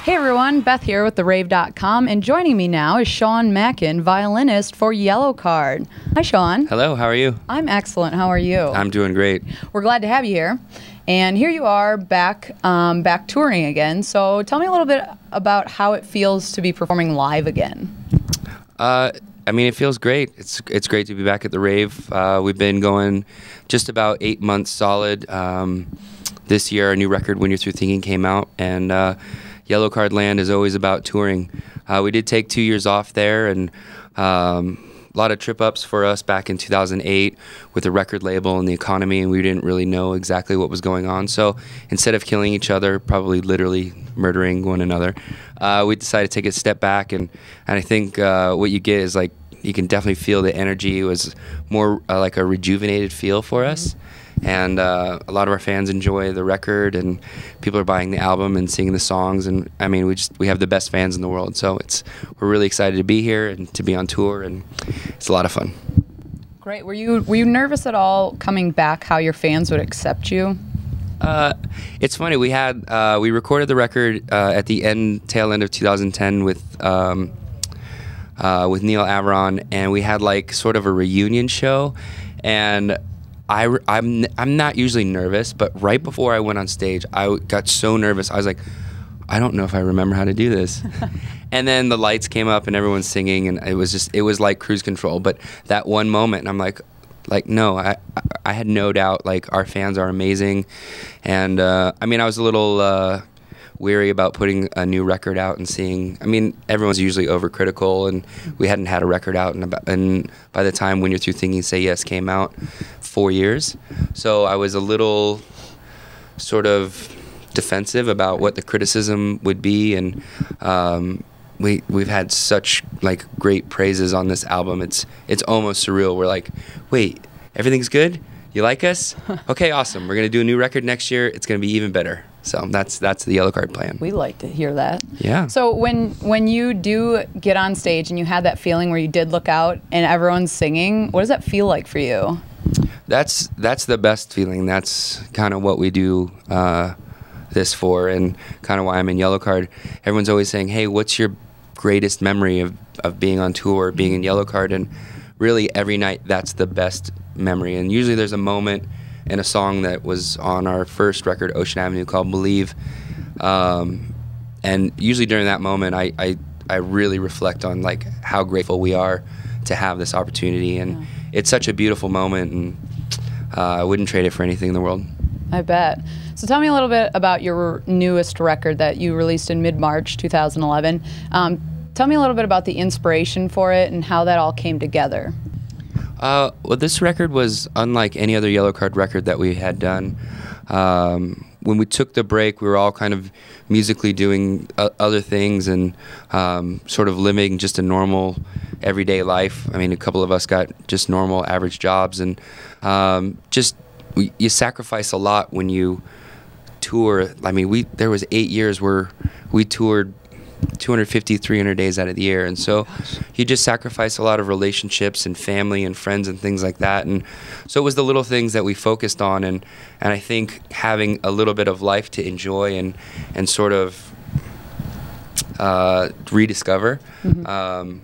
Hey everyone, Beth here with therave.com, and joining me now is Sean Mackin, violinist for Yellowcard. Hi Sean. Hello, how are you? I'm excellent, how are you? I'm doing great. We're glad to have you here. And here you are back touring again, so tell me a little bit about how it feels to be performing live again. I mean, it feels great. It's great to be back at the Rave. We've been going just about 8 months solid. This year, our new record, When You're Through Thinking, came out, and Yellowcard Land is always about touring. We did take 2 years off there, and a lot of trip-ups for us back in 2008 with the record label and the economy, and we didn't really know exactly what was going on. So instead of killing each other, probably literally murdering one another, we decided to take a step back, and I think what you get is, like, you can definitely feel the energy. It was more like a rejuvenated feel for us. And a lot of our fans enjoy the record, and people are buying the album and singing the songs. And I mean, we have the best fans in the world, so we're really excited to be here and to be on tour, and it's a lot of fun. Great. Were you nervous at all coming back? How your fans would accept you? It's funny. We recorded the record at the tail end of 2010 with Neil Averon, and we had like sort of a reunion show, and I'm not usually nervous, but right before I went on stage, I got so nervous. I was like, I don't know if I remember how to do this. And then the lights came up and everyone's singing, and it was like cruise control. But that one moment, and I'm like no, I had no doubt. Like, our fans are amazing, and I mean, I was a little weary about putting a new record out and seeing. I mean, everyone's usually overcritical, and we hadn't had a record out, and by the time When You're Through Thinking, Say Yes came out, 4 years. So I was a little sort of defensive about what the criticism would be, and we've had such like great praises on this album. It's almost surreal. We're like, wait, everything's good? You like us? Okay, awesome. We're gonna do a new record next year. It's gonna be even better. So that's the Yellowcard plan. We like to hear that. Yeah. So when you do get on stage and you had that feeling where you did look out and everyone's singing, what does that feel like for you? That's the best feeling. That's kind of what we do this for, and kind of why I'm in Yellowcard. Everyone's always saying, hey, what's your greatest memory of being on tour, being in Yellowcard? And really, every night, that's the best memory. And usually there's a moment in a song that was on our first record, Ocean Avenue, called Believe. And usually during that moment, I really reflect on like how grateful we are to have this opportunity. And it's such a beautiful moment, and I wouldn't trade it for anything in the world. I bet. So tell me a little bit about your newest record that you released in mid-March 2011. Tell me a little bit about the inspiration for it and how that all came together. Well, this record was unlike any other Yellowcard record that we had done. When we took the break, we were all kind of musically doing other things and sort of living just a normal, everyday life. I mean, a couple of us got just normal, average jobs, and you sacrifice a lot when you tour. I mean, there was 8 years where we toured 250, 300 days out of the year, and so you just sacrifice a lot of relationships and family and friends and things like that. And so it was the little things that we focused on, and I think having a little bit of life to enjoy and sort of rediscover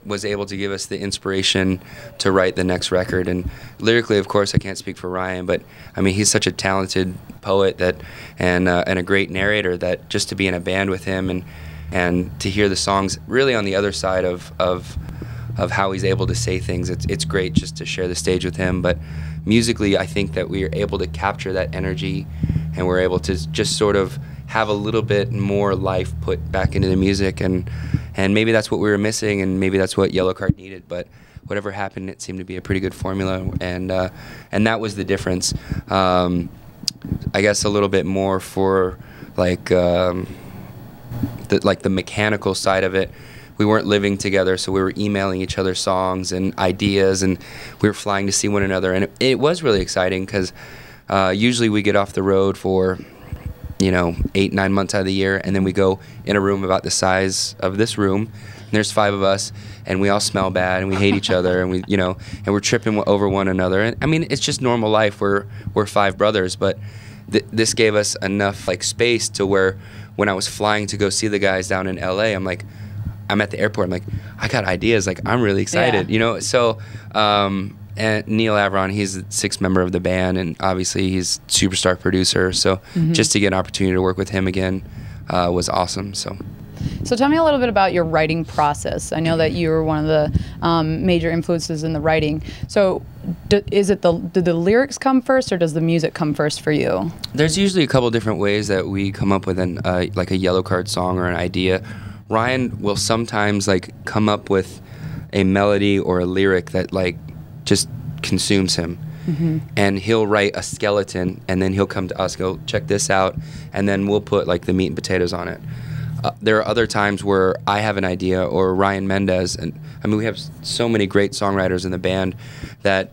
was able to give us the inspiration to write the next record. And lyrically, of course, I can't speak for Ryan, but I mean, he's such a talented poet and a great narrator, that just to be in a band with him and to hear the songs really on the other side of how he's able to say things, it's great just to share the stage with him. But musically, I think that we are able to capture that energy, and we're able to just sort of have a little bit more life put back into the music, and maybe that's what we were missing, and maybe that's what Yellowcard needed. But whatever happened, it seemed to be a pretty good formula, and that was the difference. I guess a little bit more for like the mechanical side of it. We weren't living together, so we were emailing each other songs and ideas, and we were flying to see one another, and it was really exciting because usually we get off the road for 8-9 months out of the year, and then we go in a room about the size of this room, and there's 5 of us, and we all smell bad, and we hate each other, and and we're tripping over one another. And I mean, it's just normal life. We're 5 brothers, but this gave us enough like space to where when I was flying to go see the guys down in LA, I'm at the airport, I'm like, I got ideas, like I'm really excited, you know. So and Neil Averon, he's the sixth member of the band, and obviously he's superstar producer, so just to get an opportunity to work with him again was awesome. So tell me a little bit about your writing process. I know that you were one of the major influences in the writing. So do the lyrics come first, or does the music come first for you? There's usually a couple different ways that we come up with like a Yellowcard song or an idea. Ryan will sometimes like come up with a melody or a lyric that like just consumes him. And he'll write a skeleton, and then he'll come to us, go check this out, and then we'll put like the meat and potatoes on it. There are other times where I have an idea, or Ryan Mendez, and I mean we have so many great songwriters in the band that,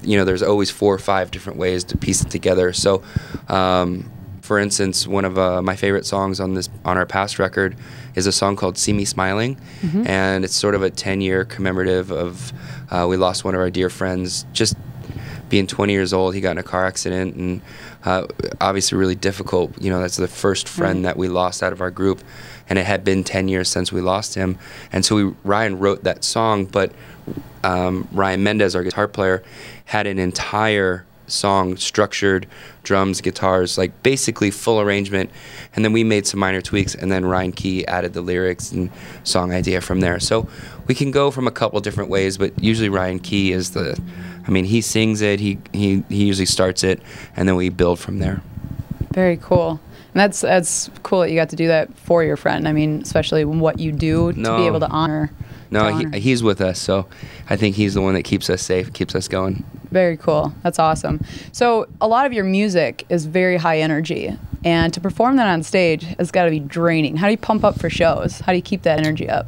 you know, there's always 4 or 5 different ways to piece it together. So for instance, one of my favorite songs on our past record is a song called See Me Smiling, and it's sort of a 10-year commemorative of we lost one of our dear friends just being 20 years old. He got in a car accident, and obviously really difficult. You know, that's the first friend that we lost out of our group, and it had been 10 years since we lost him. And so Ryan wrote that song, but Ryan Mendez, our guitar player, had an entire song structured, drums, guitars, like basically full arrangement, and then we made some minor tweaks, and then Ryan Key added the lyrics and song idea from there. So we can go from a couple different ways, but usually Ryan Key is he sings it, he usually starts it, and then we build from there. Very cool. And that's cool that you got to do that for your friend. I mean, especially what you do to be able to honor. He's with us, so I think he's the one that keeps us safe, keeps us going. Very cool. That's awesome. So a lot of your music is very high energy, and to perform that on stage has got to be draining. How do you pump up for shows? How do you keep that energy up?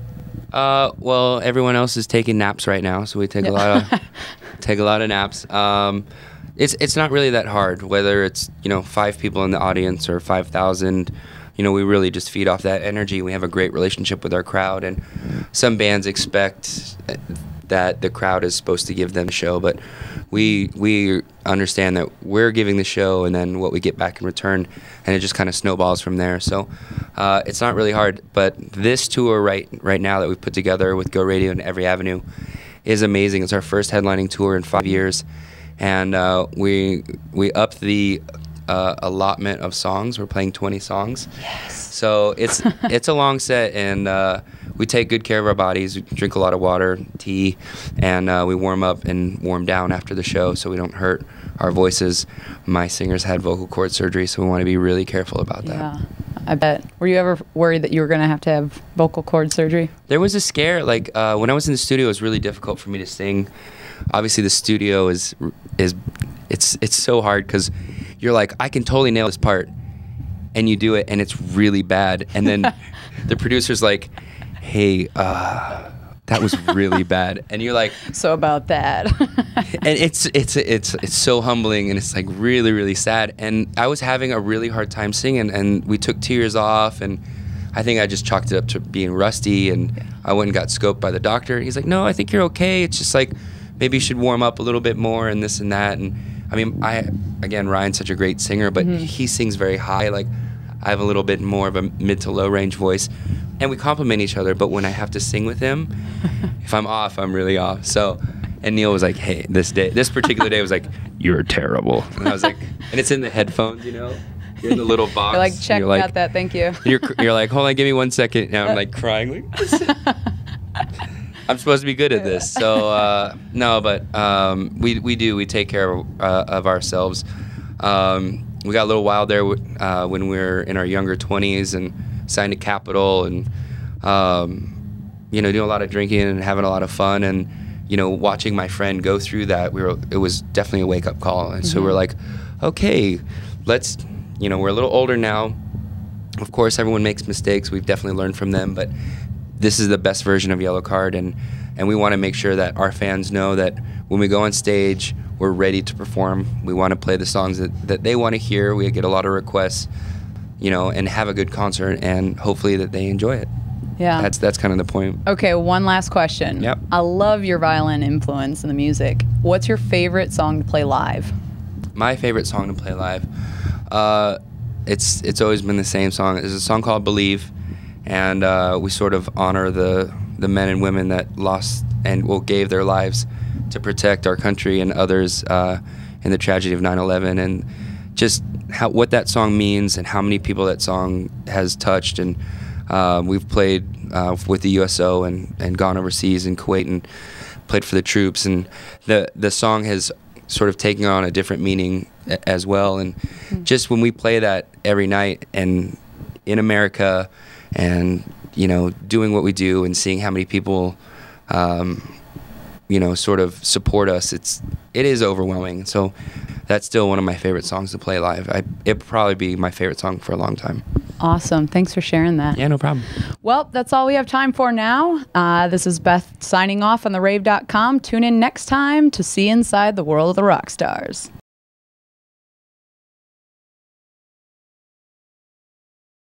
Well, everyone else is taking naps right now, so we take a lot of naps. It's not really that hard, whether it's 5 people in the audience or 5,000. We really just feed off that energy. We have a great relationship with our crowd, and some bands expect that the crowd is supposed to give them a show, but we understand that we're giving the show, and then what we get back in return, and it just kind of snowballs from there. So it's not really hard. But this tour right now that we've put together with Go Radio and Every Avenue is amazing. It's our first headlining tour in 5 years, and we upped the allotment of songs. We're playing 20 songs. Yes. So it's a long set, and we take good care of our bodies. We drink a lot of water, tea, and we warm up and warm down after the show so we don't hurt our voices. My singers had vocal cord surgery, so we want to be really careful about that. Yeah, I bet. Were you ever worried that you were going to have vocal cord surgery? There was a scare. Like when I was in the studio, it was really difficult for me to sing. Obviously, the studio is so hard because you're like, I can totally nail this part, and you do it, and it's really bad. And then the producer's like, hey, that was really bad. And you're like, so about that. And it's so humbling, and it's like really, really sad. And I was having a really hard time singing, and we took 2 years off, and I think I just chalked it up to being rusty, and I went and got scoped by the doctor. And he's like, no, I think you're okay. It's just like, maybe you should warm up a little bit more and this and that. And I mean, Ryan's such a great singer, but he sings very high. Like, I have a little bit more of a mid to low range voice, and we complement each other. But when I have to sing with him, if I'm off, I'm really off. So, and Neil was like, hey, this particular day was like, you're terrible. And I was like, and it's in the headphones, you're in the little box. You're like, check, got that, thank you. You're like, hold on, give me 1 second. Now I'm like crying, like, I'm supposed to be good at this. So no, but we take care of ourselves. We got a little wild there when we were in our younger 20s and signed to Capitol, and doing a lot of drinking and having a lot of fun, and watching my friend go through that, it was definitely a wake up call. And so we're like, okay, let's we're a little older now. Of course, everyone makes mistakes. We've definitely learned from them, but this is the best version of Yellowcard, and we want to make sure that our fans know that when we go on stage, we're ready to perform. We want to play the songs that they want to hear. We get a lot of requests, and have a good concert, and hopefully that they enjoy it. Yeah. That's kind of the point. Okay, one last question. Yep. I love your violin influence in the music. What's your favorite song to play live? My favorite song to play live? It's always been the same song. It's a song called Believe, and we sort of honor the men and women that lost and gave their lives to protect our country and others in the tragedy of 9/11, and just what that song means and how many people that song has touched. And we've played with the USO and gone overseas in Kuwait and played for the troops, and the song has sort of taking on a different meaning as well. And just when we play that every night and in America, and doing what we do and seeing how many people sort of support us, it is overwhelming. So that's still one of my favorite songs to play live. It'd probably be my favorite song for a long time. Awesome. Thanks for sharing that. Yeah, no problem. Well, that's all we have time for now. This is Beth signing off on therave.com. Tune in next time to see inside the world of the rock stars.